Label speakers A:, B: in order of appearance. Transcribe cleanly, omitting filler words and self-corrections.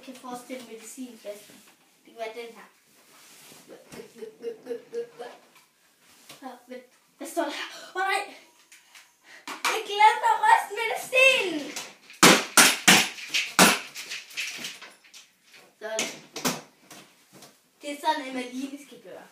A: jeg kan forestille medicinflasken. Det kan være den her. Hvad står der her? Nej! Jeg glemte at ryste medicinen! Sådan. Det er sådan, en Maline skal gøre.